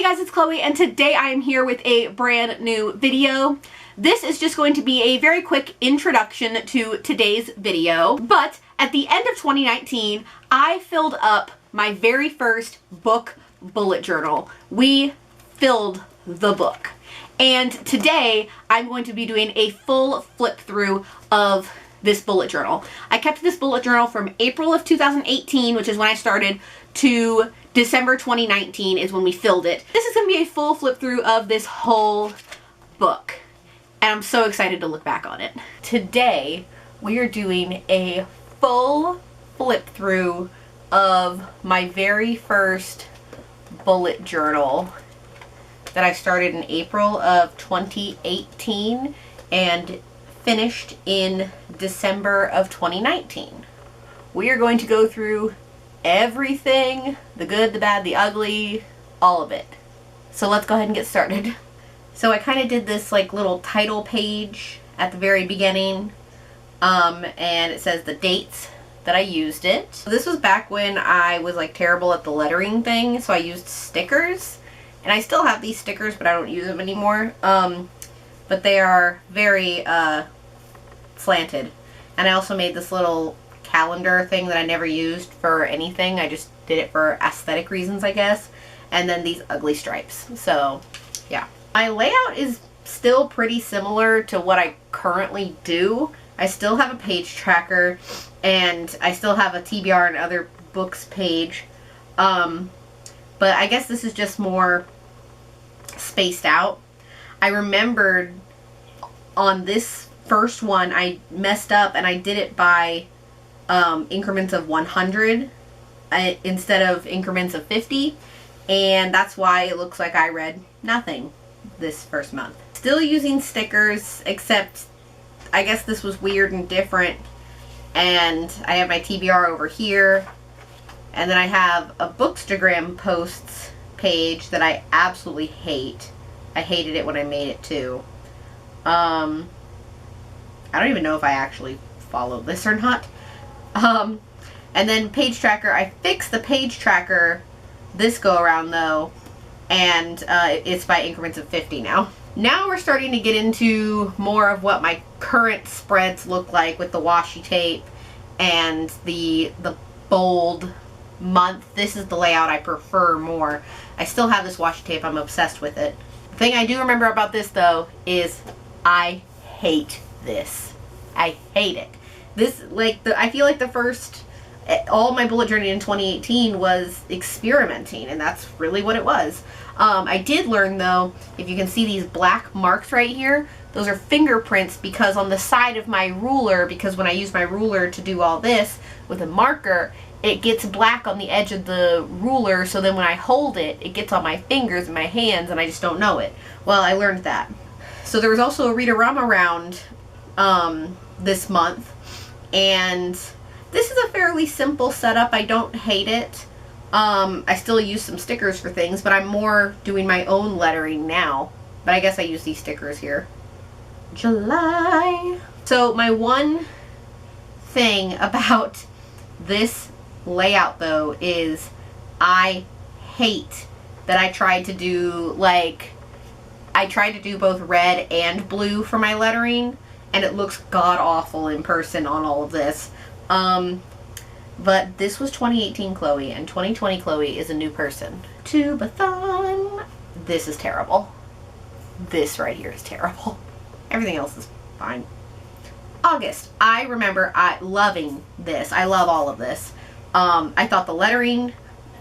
guys, it's Chloe, and today I am here with a brand new video. This is just going to be a very quick introduction to today's video, but at the end of 2019, I filled up my very first book bullet journal. We filled the book. And today, I'm going to be doing a full flip through of this bullet journal. I kept this bullet journal from April of 2018, which is when I started, to December 2019 is when we filled it. This is going to be a full flip through of this whole book, and I'm so excited to look back on it. Today, we are doing a full flip through of my very first bullet journal that I started in April of 2018 and finished in December of 2019. We are going to go through everything, the good, the bad, the ugly, all of it. So let's go ahead and get started. So I kind of did this like little title page at the very beginning, and it says the dates that I used it. So this was back when I was like terrible at the lettering thing, so I used stickers, and I still have these stickers, but I don't use them anymore. But they are very slanted, and I also made this little calendar thing that I never used for anything. I just did it for aesthetic reasons, I guess. And then these ugly stripes. So yeah, my layout is still pretty similar to what I currently do. I still have a page tracker, and I still have a TBR and other books page, but I guess this is just more spaced out. I remembered on this first one I messed up and I did it by increments of 100 instead of increments of 50, and that's why it looks like I read nothing this first month. Still using stickers, except I guess this was weird and different, and I have my TBR over here, and then I have a Bookstagram posts page that I absolutely hate. I hated it when I made it too. I don't even know if I actually followed this or not. And then page tracker, I fixed the page tracker this go around though, and it's by increments of 50 now. Now we're starting to get into more of what my current spreads look like with the washi tape and the bold month. This is the layout I prefer more. I still have this washi tape, I'm obsessed with it. The thing I do remember about this though is I hate this. I hate it. This, like, I feel like the first, all my bullet journey in 2018 was experimenting, and that's really what it was. I did learn, though, if you can see these black marks right here, those are fingerprints, because on the side of my ruler, because when I use my ruler to do all this with a marker, it gets black on the edge of the ruler, so then when I hold it, it gets on my fingers and my hands, and I just don't know it. Well, I learned that. So there was also a Read-A-Rama round this month, and this is a fairly simple setup. I don't hate it. I still use some stickers for things, but I'm more doing my own lettering now. But I guess I use these stickers here. July. So my one thing about this layout though is I hate that I tried to do both red and blue for my lettering, and it looks god awful in person on all of this. But this was 2018 Chloe, and 2020 Chloe is a new person. Tubathon. This is terrible. This right here is terrible. Everything else is fine. August. I remember loving this. I love all of this. I thought the lettering,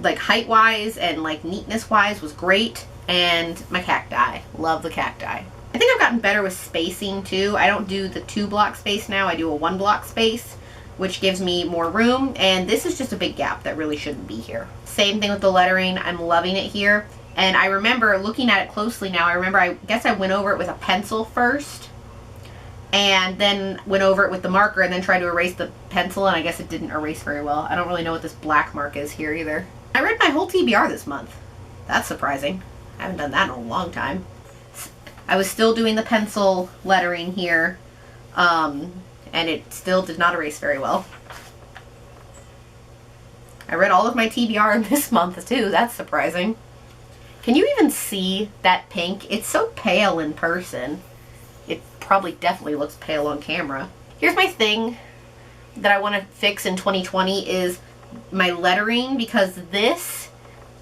like height-wise and like neatness-wise, was great. And my cacti. Love the cacti. I think I've gotten better with spacing too. I don't do the 2-block space now. I do a 1-block space, which gives me more room. And this is just a big gap that really shouldn't be here. Same thing with the lettering. I'm loving it here. And I remember looking at it closely now. I guess I went over it with a pencil first, and then went over it with the marker, and then tried to erase the pencil, and I guess it didn't erase very well. I don't really know what this black mark is here either. I read my whole TBR this month. That's surprising. I haven't done that in a long time. I was still doing the pencil lettering here, and it still did not erase very well. I read all of my TBR in this month too. That's surprising. Can you even see that pink? It's so pale in person. It probably definitely looks pale on camera. Here's my thing that I want to fix in 2020 is my lettering, because this,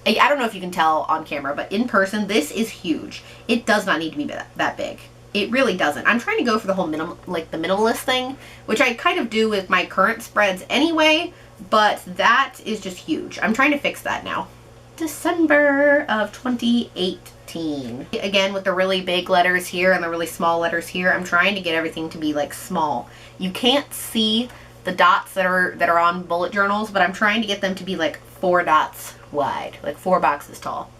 I don't know if you can tell on camera, but in person, this is huge. It does not need to be that big. It really doesn't. I'm trying to go for the whole the minimalist thing, which I kind of do with my current spreads anyway, but that is just huge. I'm trying to fix that now. December of 2018. Again, with the really big letters here and the really small letters here, I'm trying to get everything to be like small. You can't see the dots that are on bullet journals, but I'm trying to get them to be like 4 dots wide, like 4 boxes tall.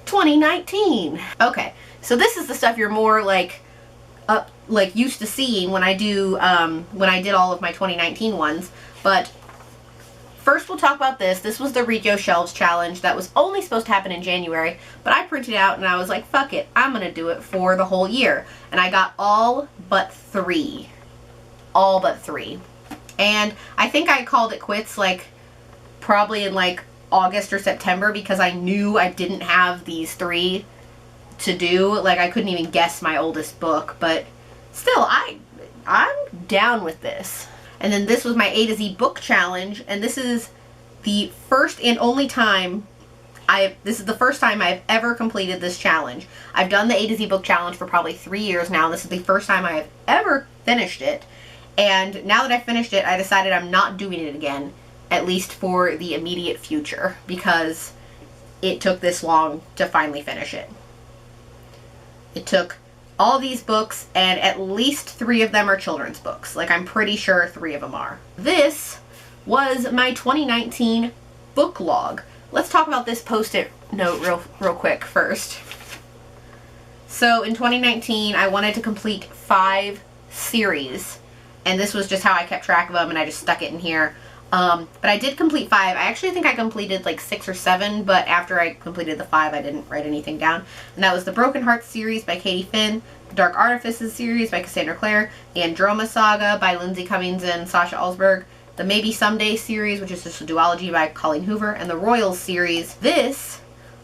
2019. Okay, so this is the stuff you're more like used to seeing when I do when I did all of my 2019 ones. But first we'll talk about this. This was the Read Yo Shelves challenge that was only supposed to happen in January, but I printed it out and I was like, fuck it, I'm gonna do it for the whole year. And I got all but 3. All but 3. And I think I called it quits like probably in like August or September, because I knew I didn't have these 3 to do. Like, I couldn't even guess my oldest book, but still, I'm down with this. And then this was my A to Z book challenge, and this is the first and only time this is the first time I've ever completed this challenge. I've done the A to Z book challenge for probably 3 years now. This is the first time I have ever finished it. And now that I finished it, I decided I'm not doing it again, at least for the immediate future, because it took this long to finally finish it. It took all these books, and at least 3 of them are children's books. Like, I'm pretty sure 3 of them are. This was my 2019 book log. Let's talk about this Post-it note real quick first. So in 2019, I wanted to complete 5 series, and this was just how I kept track of them, and I just stuck it in here. But I did complete 5. I actually think I completed like 6 or 7, but after I completed the 5, I didn't write anything down. And that was the Broken Hearts series by Katie Finn, the Dark Artifices series by Cassandra Clare, the Androma Saga by Lindsay Cummings and Sasha Alsberg, the Maybe Someday series, which is just a duology by Colleen Hoover, and the Royals series. This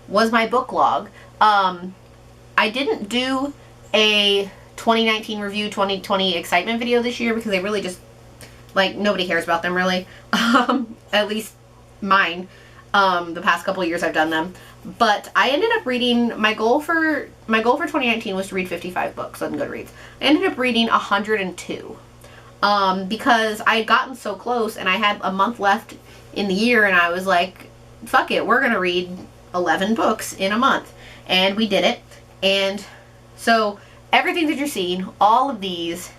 was my book log. I didn't do a 2019 review 2020 excitement video this year because they really just, like, nobody cares about them really. At least mine. The past couple of years I've done them. But I ended up reading, my goal for 2019 was to read 55 books on Goodreads. I ended up reading 102. Because I had gotten so close and I had a month left in the year, and I was like, fuck it, we're gonna read 11 books in a month. And we did it. And so everything that you're seeing, all of these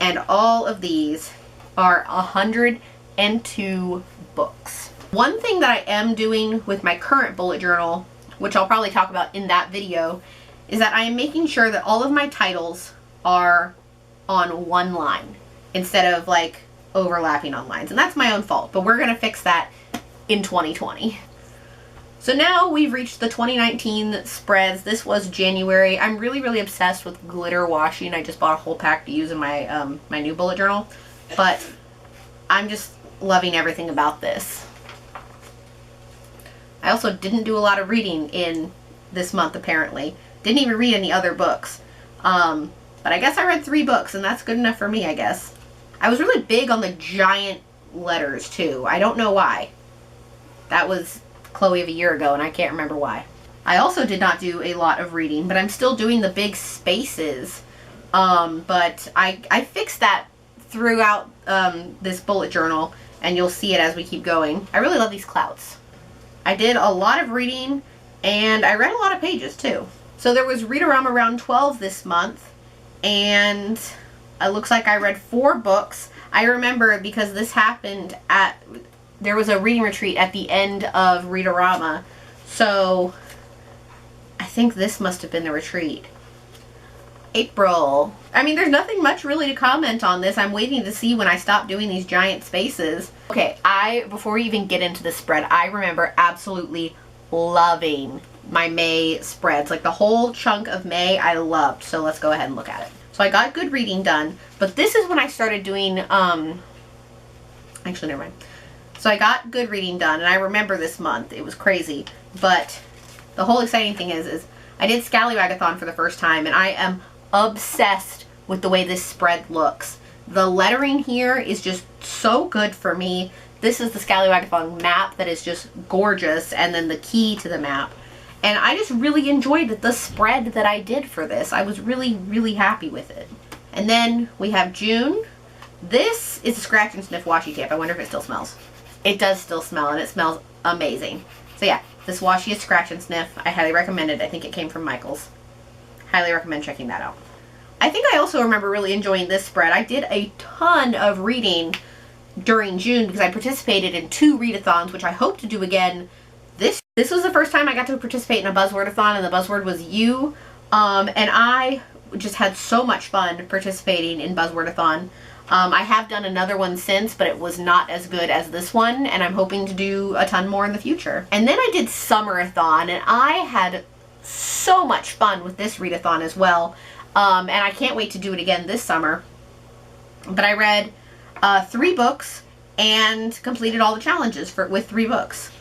and all of these are 102 books. One thing that I am doing with my current bullet journal, which I'll probably talk about in that video, is that I am making sure that all of my titles are on one line instead of like overlapping on lines. And that's my own fault, but we're going to fix that in 2020. So now we've reached the 2019 spreads. This was January. I'm really, really obsessed with glitter washing. I just bought a whole pack to use in my my new bullet journal, but I'm just loving everything about this. I also didn't do a lot of reading in this month, apparently. Didn't even read any other books. But I guess I read 3 books, and that's good enough for me, I guess. I was really big on the giant letters, too. I don't know why. That was Chloe of a year ago, and I can't remember why. I also did not do a lot of reading, but I'm still doing the big spaces. But I fixed that throughout this bullet journal, and you'll see it as we keep going. I really love these clouds. I did a lot of reading, and I read a lot of pages, too. So there was Read-A-Rama Round 12 this month, and it looks like I read 4 books. I remember because this happened there was a reading retreat at the end of Read-A-Rama, so I think this must have been the retreat. April. I mean, there's nothing much really to comment on this. I'm waiting to see when I stop doing these giant spaces. Okay, before we even get into the spread, I remember absolutely loving my May spreads. Like, the whole chunk of May I loved. So let's go ahead and look at it. So I got good reading done, but this is when I started doing, actually, never mind. So I got good reading done, and I remember this month. It was crazy. But the whole exciting thing is I did Scallywagathon for the first time, and I am obsessed with the way this spread looks. The lettering here is just so good for me. This is the Scallywagathon map that is just gorgeous, and then the key to the map. And I just really enjoyed the spread that I did for this. I was really, really happy with it. And then we have June. This is a scratch and sniff washi tape. I wonder if it still smells. It does still smell, and it smells amazing. So yeah, this washi is scratch and sniff. I highly recommend it. I think it came from Michaels. Highly recommend checking that out. I think I also remember really enjoying this spread. I did a ton of reading during June because I participated in 2 readathons, which I hope to do again this was the first time I got to participate in a buzzwordathon, and the buzzword was you. And I just had so much fun participating in buzzwordathon. I have done another one since, but it was not as good as this one, and I'm hoping to do a ton more in the future. And then I did summerathon, and I had so much fun with this readathon as well. And I can't wait to do it again this summer. But I read 3 books and completed all the challenges with 3 books.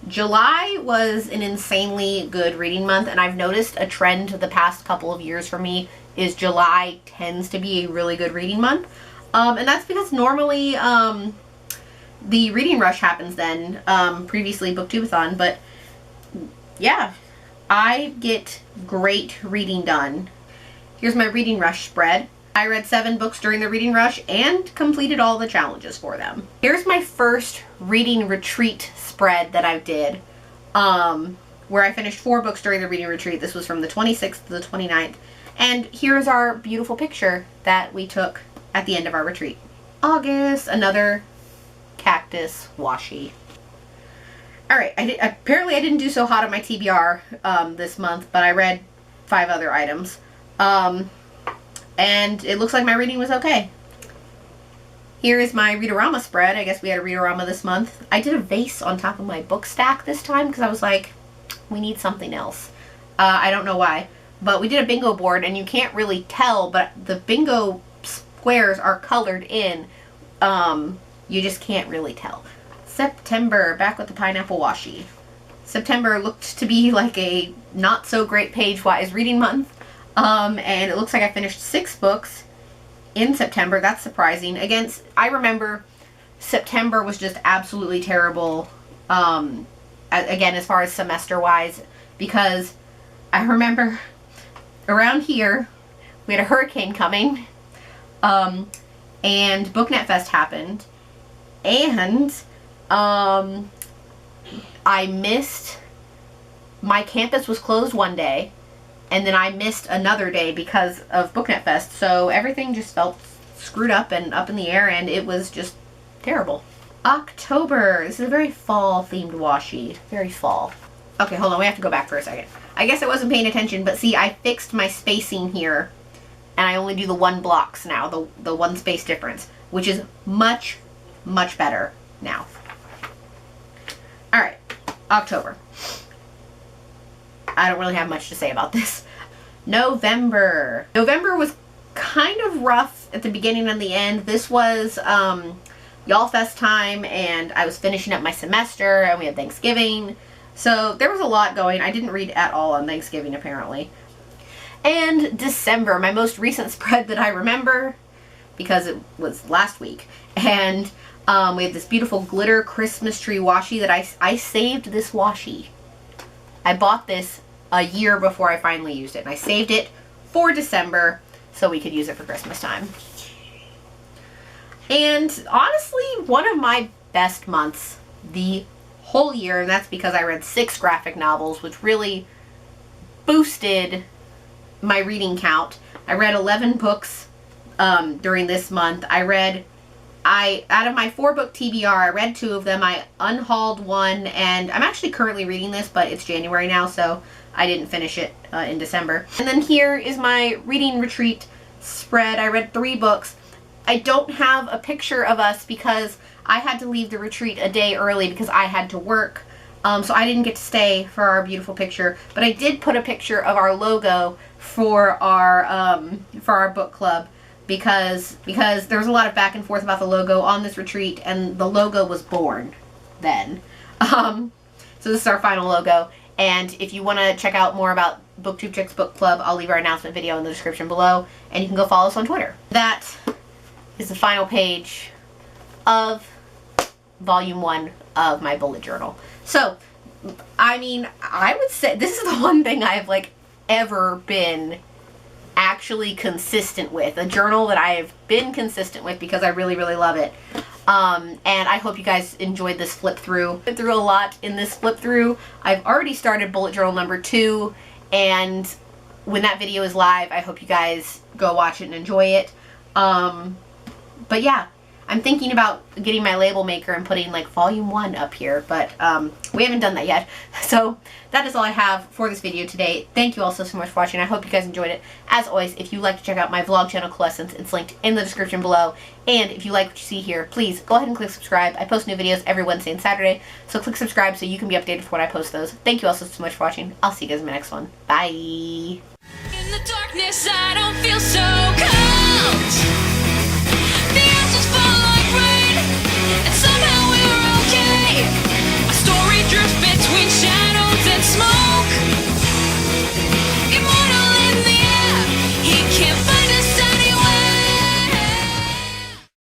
July was an insanely good reading month, and I've noticed a trend the past couple of years for me is July tends to be a really good reading month. And that's because normally the reading rush happens then, previously Booktubeathon, but yeah, I get great reading done. Here's my reading rush spread. I read 7 books during the reading rush and completed all the challenges for them. Here's my first reading retreat spread that I did, where I finished 4 books during the reading retreat. This was from the 26th to the 29th. And here's our beautiful picture that we took at the end of our retreat. August, another cactus washi. Alright, apparently I didn't do so hot on my TBR this month, but I read 5 other items. And it looks like my reading was okay. Here is my Readorama spread. I guess we had a Readorama this month. I did a vase on top of my book stack this time because I was like, we need something else. I don't know why. But we did a bingo board, and you can't really tell, but the bingo squares are colored in. You just can't really tell. September, back with the pineapple washi. September looked to be like a not so great page-wise reading month. And it looks like I finished 6 books in September. That's surprising. Again, I remember September was just absolutely terrible, again, as far as semester-wise, because I remember around here, we had a hurricane coming, and BookNet Fest happened, and I missed, my campus was closed one day, and then I missed another day because of BookNet Fest, so everything just felt screwed up and up in the air, and it was just terrible. October. This is a very fall-themed washi. Very fall. Okay, hold on. We have to go back for a second. I guess I wasn't paying attention, but see, I fixed my spacing here, and I only do the 1 blocks now, the 1 space difference, which is much, much better now. Alright, October. I don't really have much to say about this. November. November was kind of rough at the beginning and the end. This was Y'all Fest time, and I was finishing up my semester, and we had Thanksgiving. So there was a lot going. I didn't read at all on Thanksgiving, apparently. And December, my most recent spread that I remember, because it was last week. And we had this beautiful glitter Christmas tree washi that I saved this washi. I bought this a year before I finally used it, and I saved it for December so we could use it for Christmas time. And honestly, one of my best months the whole year, and that's because I read 6 graphic novels, which really boosted my reading count. I read 11 books during this month. Out of my 4-book TBR, I read 2 of them. I unhauled 1, and I'm actually currently reading this, but it's January now, so I didn't finish it in December. And then here is my reading retreat spread. I read 3 books. I don't have a picture of us because I had to leave the retreat a day early because I had to work. So I didn't get to stay for our beautiful picture, but I did put a picture of our logo for our book club because there was a lot of back and forth about the logo on this retreat, and the logo was born then. So this is our final logo. And if you want to check out more about BookTube Chicks Book Club, I'll leave our announcement video in the description below. And you can go follow us on Twitter. That is the final page of volume 1 of my bullet journal. So, I mean, I would say this is the one thing I've like ever been actually consistent with. A journal that I have been consistent with because I really, really love it. And I hope you guys enjoyed this flip through. I've been through a lot in this flip through. I've already started bullet journal number 2, and when that video is live, I hope you guys go watch it and enjoy it. But yeah, I'm thinking about getting my label maker and putting like volume 1 up here, but we haven't done that yet. So that is all I have for this video today. Thank you all so much for watching. I hope you guys enjoyed it. As always, if you'd like to check out my vlog channel, Coalescence, it's linked in the description below. And if you like what you see here, please go ahead and click subscribe. I post new videos every Wednesday and Saturday, so click subscribe so you can be updated for when I post those. Thank you all so much for watching. I'll see you guys in my next one. Bye! In the darkness, I don't feel so cold. The ashes fall like rain, and somehow we're okay. A story drifts between shadows and smoke.